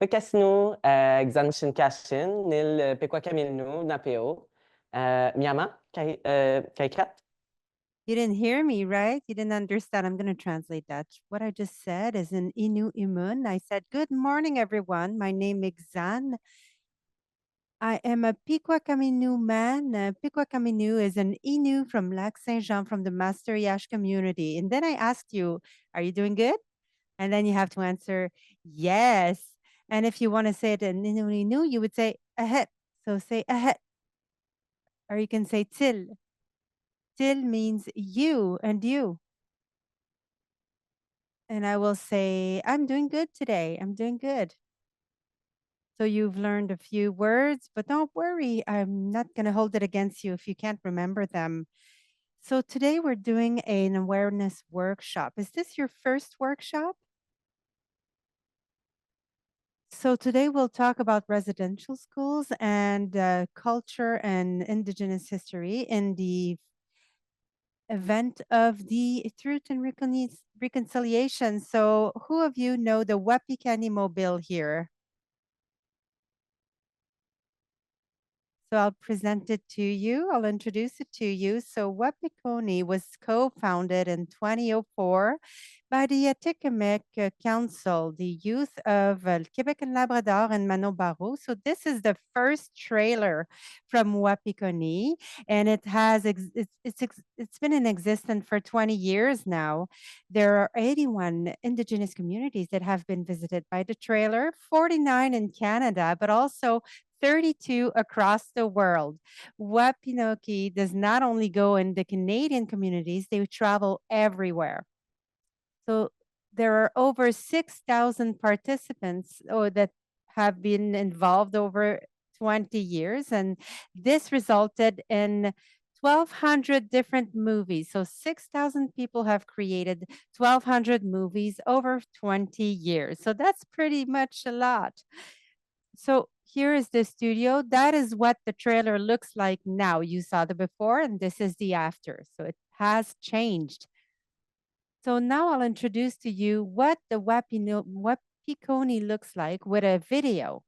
Pekasino, Xanshinkashin, Nil Pequakamilnu, Napeo, Miyama, Kaikat. You didn't hear me, right? You didn't understand. I'm going to translate that. What I just said is in Inuit. I said, "Good morning, everyone. My name is Xan. I am a Piquakaminu man. Piquakaminu is an Innu from Lac Saint Jean from the Master Yash community." And then I asked you, "Are you doing good?" And then you have to answer, "Yes." And if you want to say it in Innu, you would say ahet. So say ahet. Or you can say til. Til means you and you. And I will say, I'm doing good today. I'm doing good. So you've learned a few words, but don't worry. I'm not going to hold it against you if you can't remember them. So today we're doing an awareness workshop. Is this your first workshop? So today we'll talk about residential schools and culture and Indigenous history in the event of the Truth and Reconciliation. So who of you know the Wapikoni Mobile here? So I'll present it to you. I'll introduce it to you. So Wapikoni was co-founded in 2004 by the Atikamekw Council, the youth of Quebec and Labrador and Manobaro. So this is the first trailer from Wapikoni, and it's been in existence for 20 years now. There are 81 Indigenous communities that have been visited by the trailer, 49 in Canada, but also 32 across the world. Wapinoki does not only go in the Canadian communities, they travel everywhere. So there are over 6,000 participants that have been involved over 20 years. And this resulted in 1,200 different movies. So 6,000 people have created 1,200 movies over 20 years. So that's pretty much a lot. So here is the studio. That is what the trailer looks like now. You saw the before, and this is the after. So it has changed. So now I'll introduce to you what the Wapikoni looks like with a video.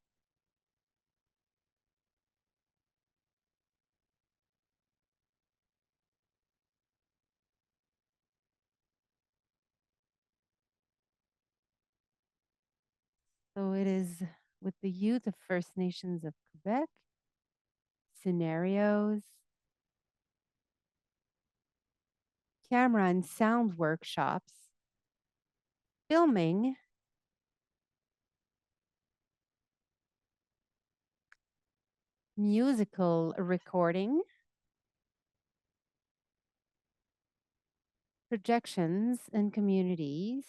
So it is with the youth of First Nations of Quebec, scenarios, camera and sound workshops, filming, musical recording, projections in communities,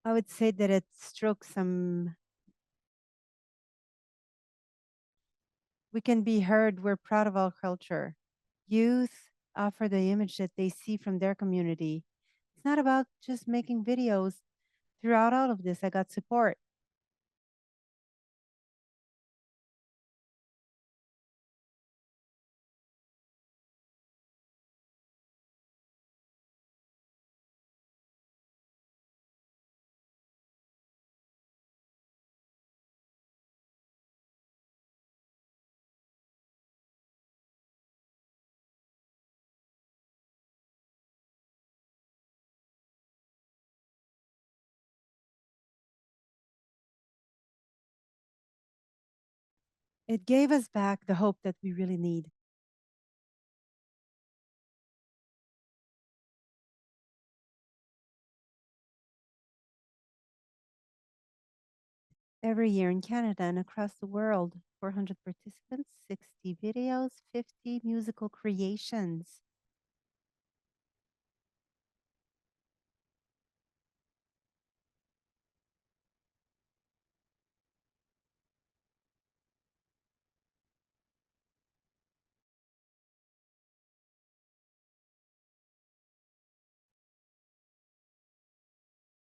I would say that it strokes some. We can be heard. We're proud of our culture. Youth offer the image that they see from their community. It's not about just making videos. Throughout all of this, I got support. It gave us back the hope that we really need. Every year in Canada and across the world, 400 participants, 60 videos, 50 musical creations.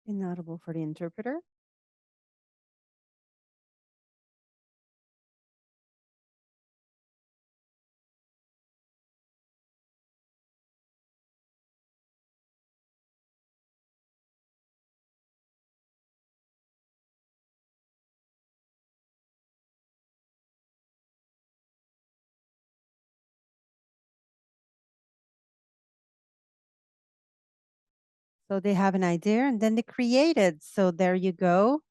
Inaudible for the interpreter. So they have an idea and then they created. So there you go.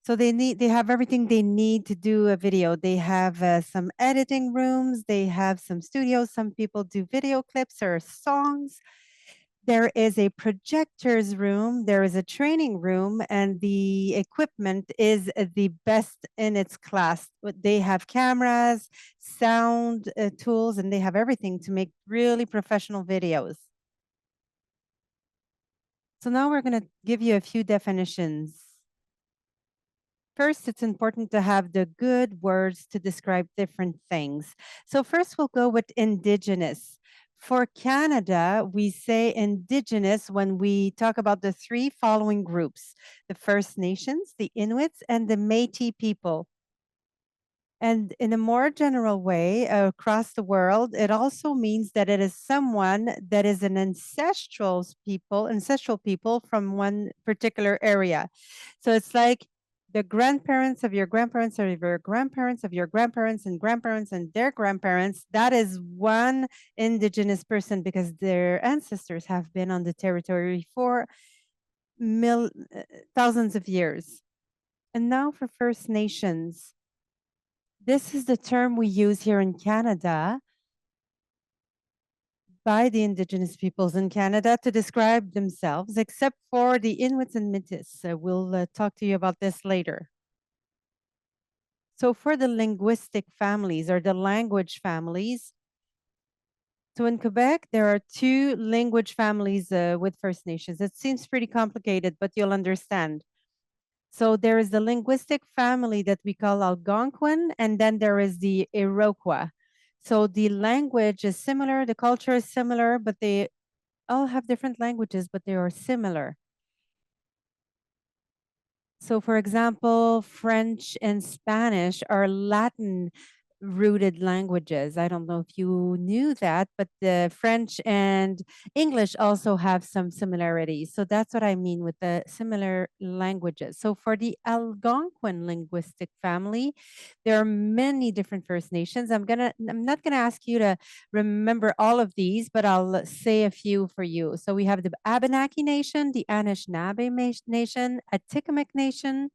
So they have everything they need to do a video. They have some editing rooms, they have some studios. Some people do video clips or songs. There is a projectors room, there is a training room, and the equipment is the best in its class. They have cameras, sound tools, and they have everything to make really professional videos. So now we're going to give you a few definitions. First, it's important to have the good words to describe different things. So first we'll go with Indigenous. For Canada, we say Indigenous when we talk about the three following groups: the First Nations, the Inuits, and the Métis people. And in a more general way, across the world, it also means that it is someone that is an ancestral people from one particular area. So it's like the grandparents of your grandparents or your grandparents of your grandparents and grandparents and their grandparents. That is one indigenous person because their ancestors have been on the territory for thousands of years. And now for First Nations. This is the term we use here in Canada by the Indigenous peoples in Canada to describe themselves, except for the Inuits and Métis. We'll talk to you about this later. So for the linguistic families or the language families, so in Quebec, there are two language families with First Nations. It seems pretty complicated, but you'll understand. So there is the linguistic family that we call Algonquin, and then there is the Iroquois. So the language is similar, the culture is similar, but they all have different languages, but they are similar. So, for example, French and Spanish are Latin rooted languages. I don't know if you knew that, but the French and English also have some similarities. So that's what I mean with the similar languages. So for the Algonquin linguistic family, there are many different First Nations. I'm not gonna ask you to remember all of these, but I'll say a few for you. So we have the Abenaki Nation, the Anishinaabe Nation, Atikamekw Nation,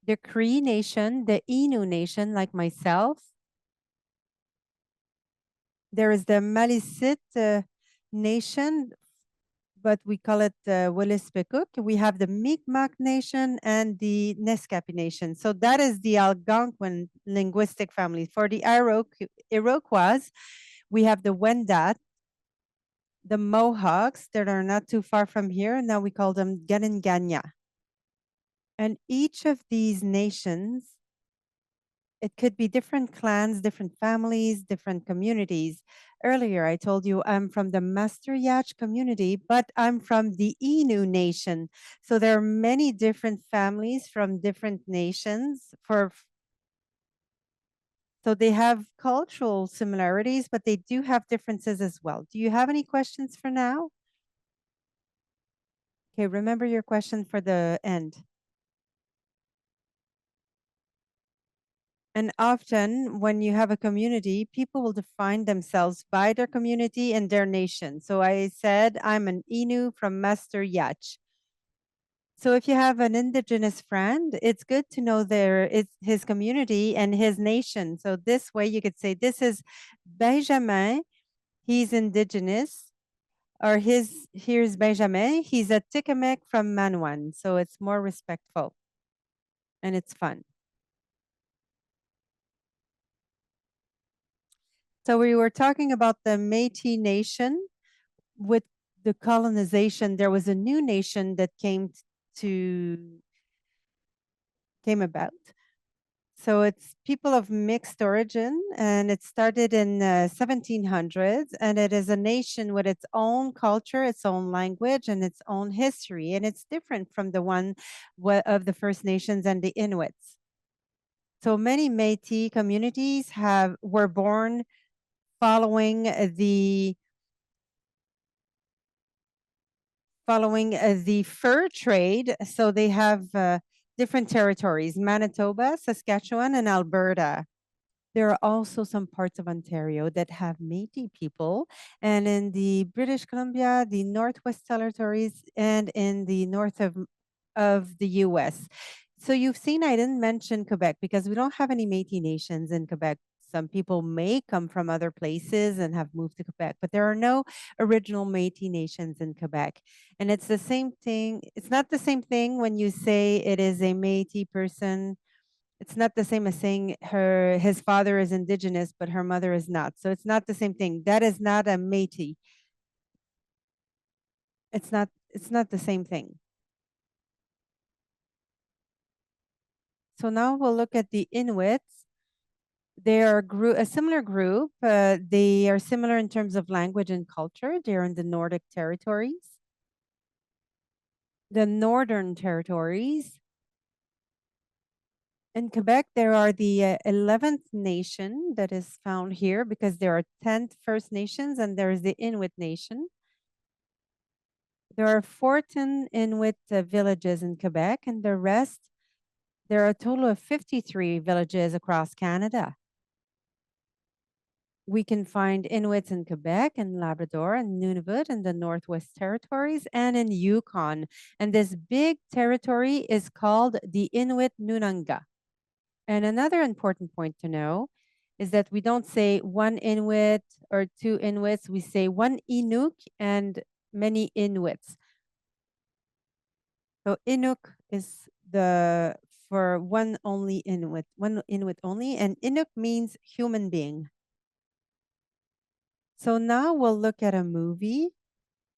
the Cree Nation, the Innu Nation, like myself. There is the Malisit Nation, but we call it Wilispekuk. We have the Mi'kmaq Nation and the Neskapi Nation. So that is the Algonquin linguistic family. For the Iroquois, we have the Wendat, the Mohawks that are not too far from here. Now we call them Ganinganya. And each of these nations, it could be different clans, different families, different communities. Earlier, I told you I'm from the Master Yacht community, but I'm from the Innu nation. So there are many different families from different nations. So they have cultural similarities, but they do have differences as well. Do you have any questions for now? Okay, remember your question for the end. And often, when you have a community, people will define themselves by their community and their nation. So I said, I'm an Innu from Master Yacht. So if you have an Indigenous friend, it's good to know his community and his nation. So this way you could say, this is Benjamin, he's Indigenous, or here's Benjamin, he's a Tikamek from Manwan. So it's more respectful and it's fun. So we were talking about the Métis Nation. With the colonization, there was a new nation that came about. So it's people of mixed origin, and it started in 1700s, and it is a nation with its own culture, its own language, and its own history, and it's different from the one of the First Nations and the Inuits. So many Métis communities were born following the fur trade. So they have different territories: Manitoba, Saskatchewan, and Alberta. There are also some parts of Ontario that have Métis people, and in the British Columbia, the Northwest Territories, and in the north of the US. So you've seen I didn't mention Quebec because we don't have any Métis nations in Quebec. Some people may come from other places and have moved to Quebec, but there are no original Métis nations in Quebec. And it's the same thing. It's not the same thing when you say it is a Métis person. It's not the same as saying his father is Indigenous, but her mother is not. So it's not the same thing. That is not a Métis. It's not the same thing. So now we'll look at the Inuits. They are a similar group. They are similar in terms of language and culture. They're in the Nordic territories. The Northern territories. In Quebec, there are the 11th nation that is found here because there are 10 First Nations and there is the Inuit nation. There are 14 Inuit villages in Quebec, and the rest, there are a total of 53 villages across Canada. We can find Inuits in Quebec and Labrador and Nunavut in the Northwest Territories and in Yukon. And this big territory is called the Inuit Nunanga. And another important point to know is that we don't say one Inuit or two Inuits, we say one Inuk and many Inuits. So Inuk is the for one Inuit only, and Inuk means human being. So now we'll look at a movie,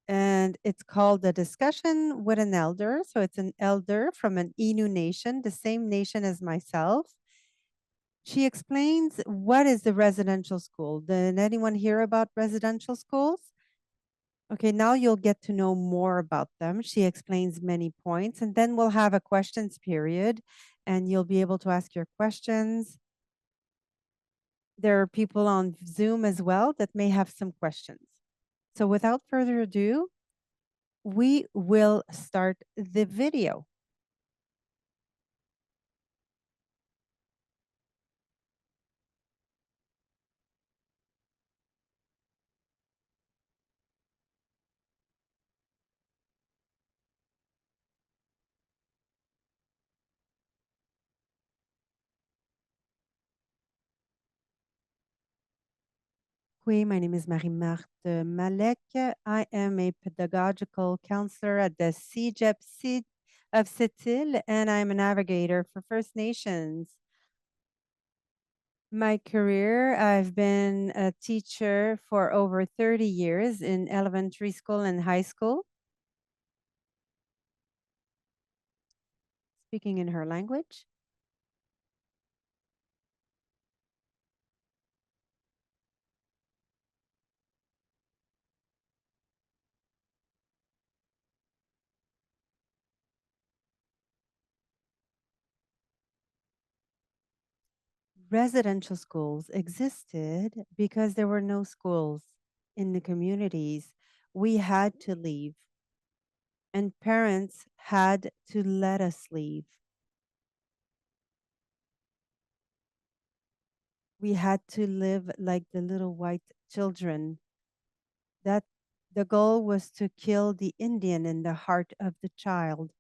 and it's called A Discussion with an Elder. So it's an elder from an Innu nation, the same nation as myself. She explains what is the residential school. Did anyone hear about residential schools? Okay, now you'll get to know more about them. She explains many points, and then we'll have a questions period, and you'll be able to ask your questions. There are people on Zoom as well that may have some questions. So without further ado, we will start the video. Oui, my name is Marie-Marthe Malek. I am a pedagogical counselor at the CEGEP of Sept-Îles, and I'm a navigator for First Nations. My career, I've been a teacher for over 30 years in elementary school and high school, speaking in her language. Residential schools existed because there were no schools in the communities. We had to leave, and parents had to let us leave. We had to live like the little white children. That the goal was to kill the Indian in the heart of the child.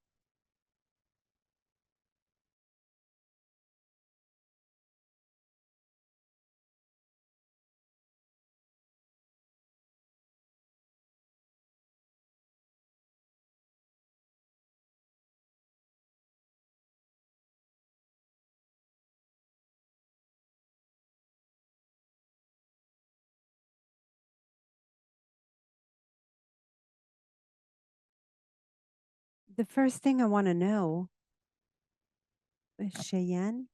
The first thing I want to know is Cheyenne.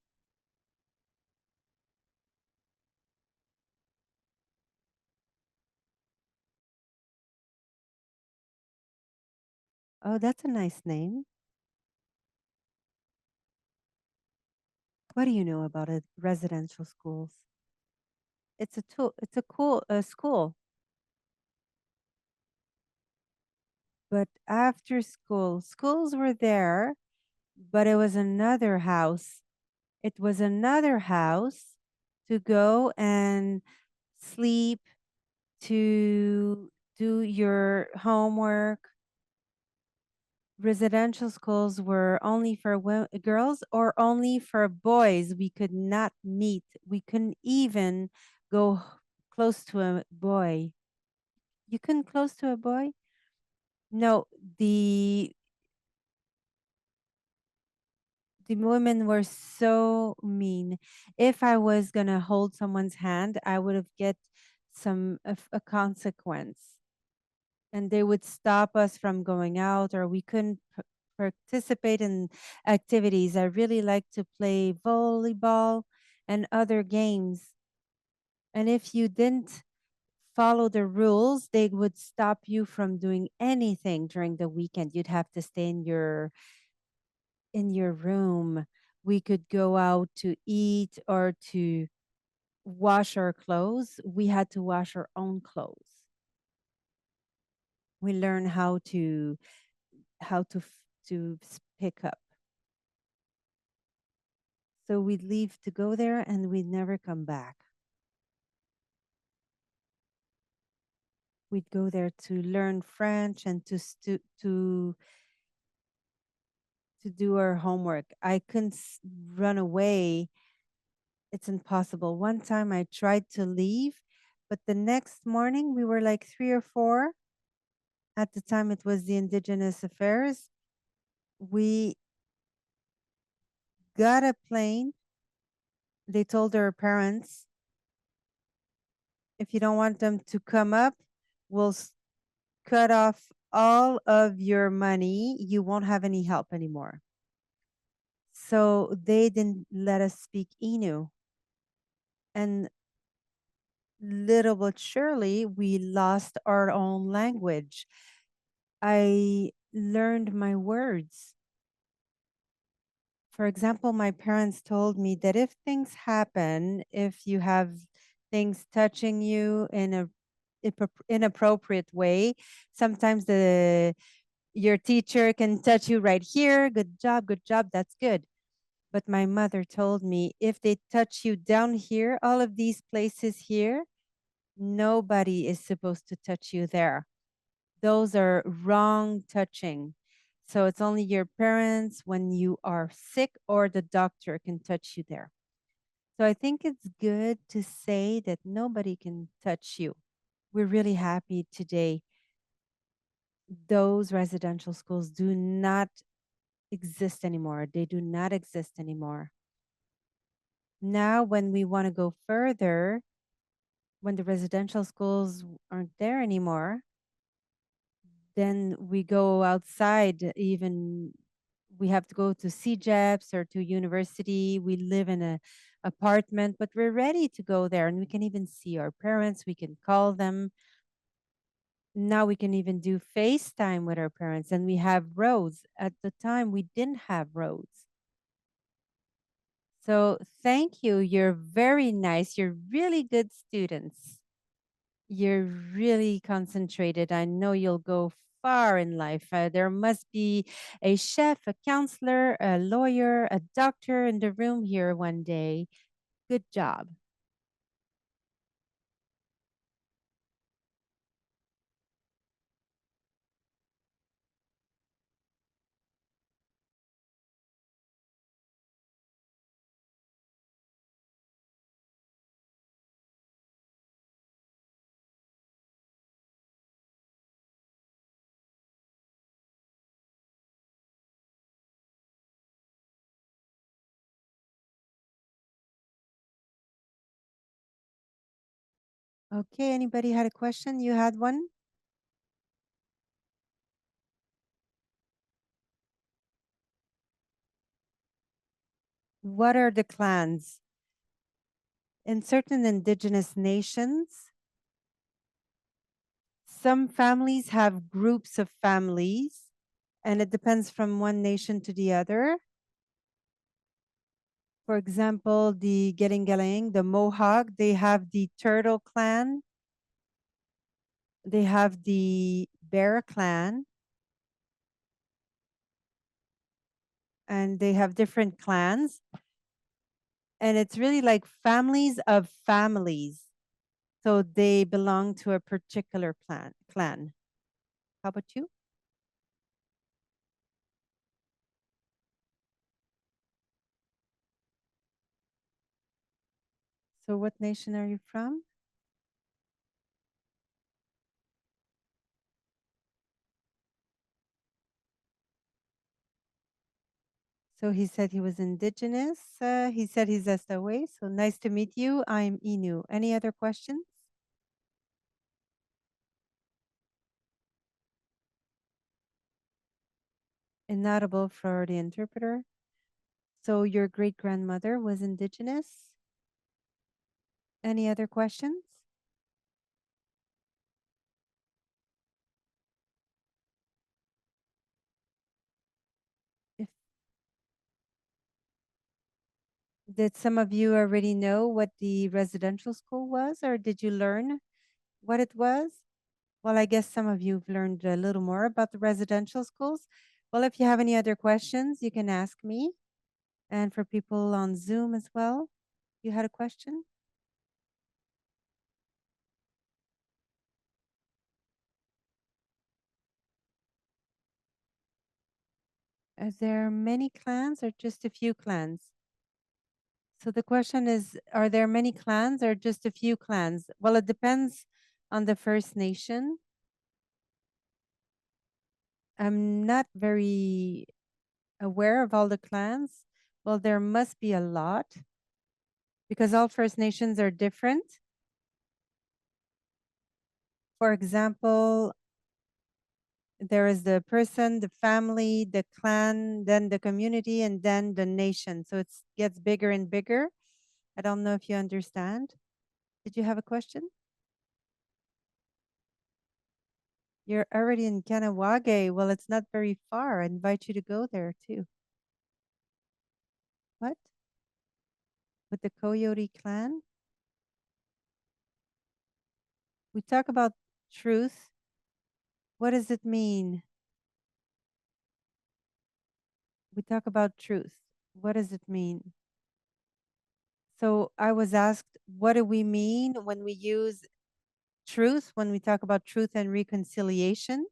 Oh, that's a nice name. What do you know about residential schools? It's a cool school. But after school, schools were there, but it was another house. It was another house to go and sleep, to do your homework. Residential schools were only for girls or only for boys. We could not meet. We couldn't even go close to a boy. You couldn't close to a boy? No, the women were so mean. If I was gonna hold someone's hand, I would have get some of a consequence, and they would stop us from going out, or we couldn't participate in activities. I really like to play volleyball and other games. And if you didn't follow the rules, they would stop you from doing anything during the weekend. You'd have to stay in your room. We could go out to eat or to wash our clothes. We had to wash our own clothes. We learned how to pick up. So we'd leave to go there and we'd never come back. We'd go there to learn French and to do our homework. I couldn't run away. It's impossible. One time I tried to leave, but the next morning we were like three or four. At the time it was the Indigenous Affairs. We got a plane. They told our parents, if you don't want them to come up, we'll cut off all of your money. You won't have any help anymore. So they didn't let us speak Innu. And little but surely, we lost our own language. I learned my words. For example, my parents told me that if things happen, if you have things touching you in a inappropriate way, sometimes your teacher can touch you right here. Good job, that's good. But my mother told me if they touch you down here, all of these places here, nobody is supposed to touch you there. Those are wrong touching. So it's only your parents when you are sick or the doctor can touch you there. So I think it's good to say that nobody can touch you. We're really happy today. Those residential schools do not exist anymore. They do not exist anymore. Now, when we want to go further, when the residential schools aren't there anymore, then we go outside. Even we have to go to CJEPs or to university. We live in a apartment, but we're ready to go there, and we can even see our parents. We can call them. Now we can even do FaceTime with our parents, and we have roads. At the time, we didn't have roads. So thank you. You're very nice. You're really good students. You're really concentrated. I know you'll go far in life. There must be a chef, a counselor, a lawyer, a doctor in the room here one day. Good job. Okay, anybody had a question? You had one? What are the clans? In certain indigenous nations, some families have groups of families, and it depends from one nation to the other. For example, the Galing, the Mohawk, they have the Turtle clan, they have the Bear clan, and they have different clans. And it's really like families of families. So they belong to a particular clan. How about you? So what nation are you from? So he said he was Indigenous. He said he's SOA. So nice to meet you. I'm Inu. Any other questions? Inaudible for the interpreter. So your great grandmother was Indigenous. Any other questions? If Did some of you already know what the residential school was, or did you learn what it was? Well, I guess some of you have learned a little more about the residential schools. Well, if you have any other questions, you can ask me. And for people on Zoom as well, you had a question? Is there many clans or just a few clans? So the question is, are there many clans or just a few clans? Well, it depends on the First Nation. I'm not very aware of all the clans. Well, there must be a lot because all First Nations are different. For example, there is the person, the family, the clan, then the community, and then the nation. So it gets bigger and bigger. I don't know if you understand. Did you have a question? You're already in Kanawage. Well, it's not very far. I invite you to go there too. What? With the Coyote clan? We talk about truth. What does it mean? We talk about truth. What does it mean? So I was asked, what do we mean when we use truth, when we talk about truth and reconciliation?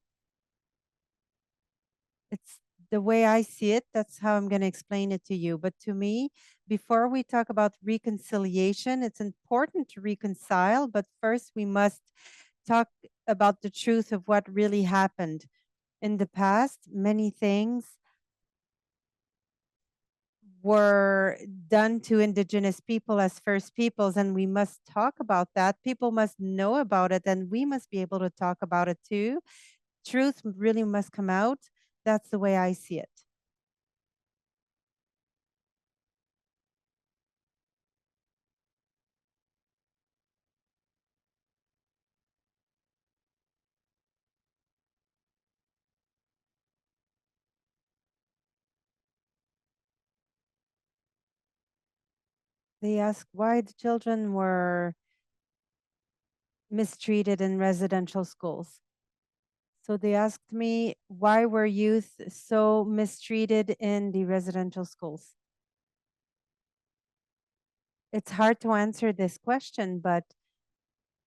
It's the way I see it. That's how I'm going to explain it to you. But to me, before we talk about reconciliation, it's important to reconcile. But first, we must talk about the truth of what really happened. In the past, many things were done to Indigenous people as First Peoples, and we must talk about that. People must know about it, and we must be able to talk about it too. Truth really must come out. That's the way I see it. They ask why the children were mistreated in residential schools. So they asked me, why were youth so mistreated in the residential schools? It's hard to answer this question, but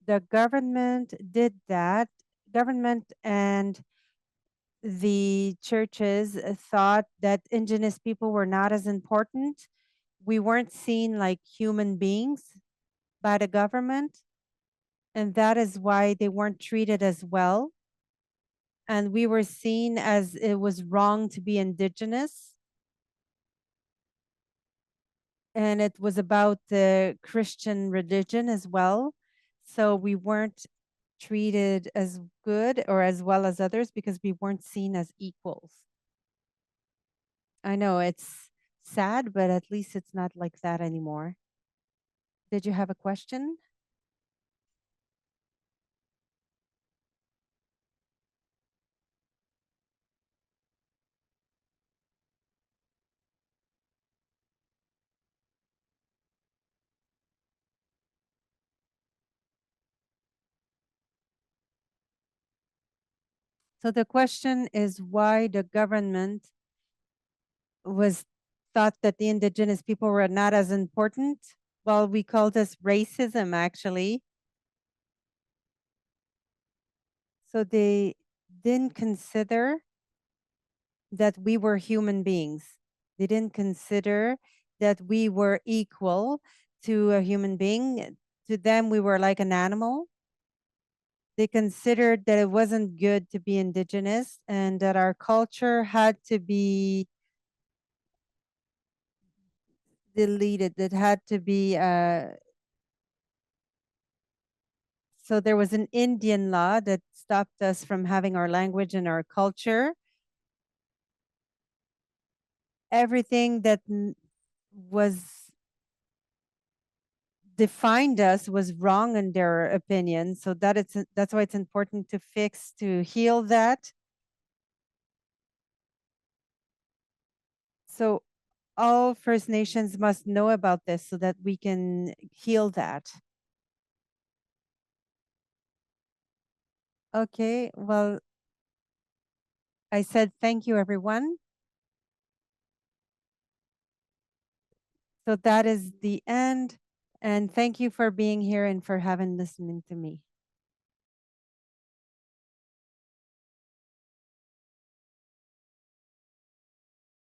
the government did that. Government and the churches thought that Indigenous people were not as important. We weren't seen like human beings by the government, and that is why they weren't treated as well. And we were seen as it was wrong to be Indigenous. And it was about the Christian religion as well. So we weren't treated as good or as well as others because we weren't seen as equals. I know it's sad, but at least it's not like that anymore. Did you have a question? So the question is why the government was thought that the Indigenous people were not as important. Well, we called this racism, actually. So they didn't consider that we were human beings. They didn't consider that we were equal to a human being. To them, we were like an animal. They considered that it wasn't good to be Indigenous and that our culture had to be deleted. It had to be so there was an Indian law that stopped us from having our language and our culture. Everything that was defined us was wrong in their opinion. So that's why it's important to fix, to heal that. So all First Nations must know about this so that we can heal that. Okay, well, I said thank you, everyone. So that is the end. And thank you for being here and for having listening to me.